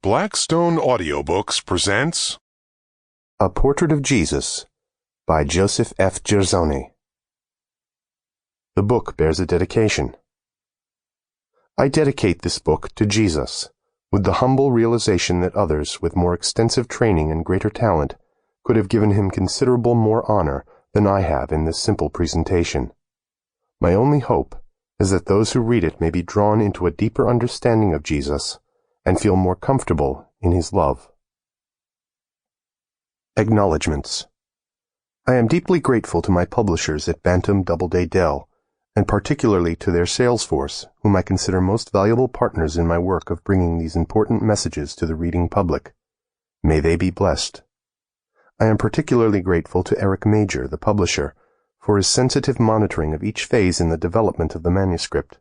Blackstone Audiobooks presents A Portrait of Jesus by Joseph F. Girzone. The book bears a dedication. I dedicate this book to Jesus, with the humble realization that others with more extensive training and greater talent could have given him considerable more honor than I have in this simple presentation. My only hope is that those who read it may be drawn into a deeper understanding of Jesus and feel more comfortable in his love. Acknowledgements. I am deeply grateful to my publishers at Bantam Doubleday Dell, and particularly to their sales force, whom I consider most valuable partners in my work of bringing these important messages to the reading public. May they be blessed. I am particularly grateful to Eric Major, the publisher, for his sensitive monitoring of each phase in the development of the manuscript,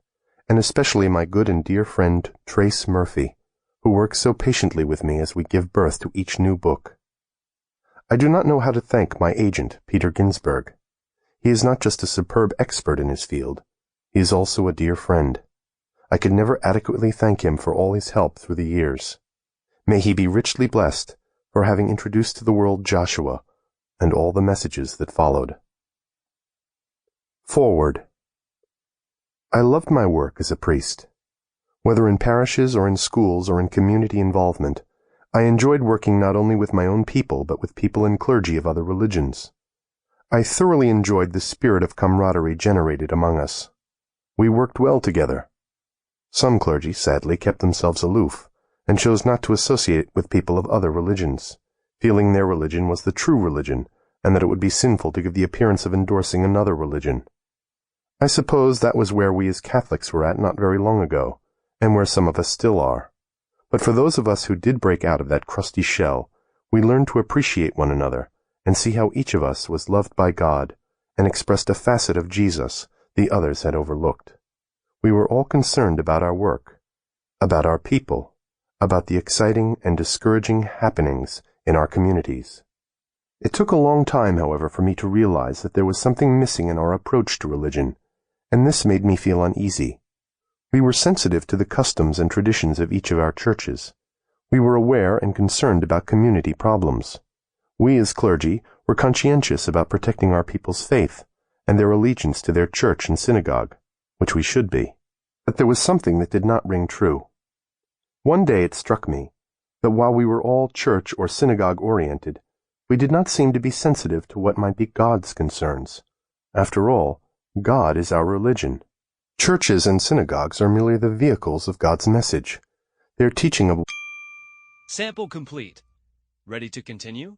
and especially my good and dear friend Trace Murphy, who works so patiently with me as we give birth to each new book. I do not know how to thank my agent, Peter Ginsberg. He is not just a superb expert in his field, he is also a dear friend. I could never adequately thank him for all his help through the years. May he be richly blessed for having introduced to the world Joshua and all the messages that followed. Forward. I loved my work as a priest. Whether in parishes or in schools or in community involvement, I enjoyed working not only with my own people but with people in clergy of other religions. I thoroughly enjoyed the spirit of camaraderie generated among us. We worked well together. Some clergy, sadly, kept themselves aloof and chose not to associate with people of other religions, feeling their religion was the true religion and that it would be sinful to give the appearance of endorsing another religion. I suppose that was where we as Catholics were at not very long ago, and where some of us still are. But for those of us who did break out of that crusty shell, we learned to appreciate one another and see how each of us was loved by God and expressed a facet of Jesus the others had overlooked. We were all concerned about our work, about our people, about the exciting and discouraging happenings in our communities. It took a long time, however, for me to realize that there was something missing in our approach to religion, and this made me feel uneasy. We were sensitive to the customs and traditions of each of our churches. We were aware and concerned about community problems. We as clergy were conscientious about protecting our people's faith and their allegiance to their church and synagogue, which we should be. But there was something that did not ring true. One day it struck me that while we were all church or synagogue-oriented, we did not seem to be sensitive to what might be God's concerns. After all, God is our religion. Churches and synagogues are merely the vehicles of God's message. Their teaching of... Sample complete. Ready to continue?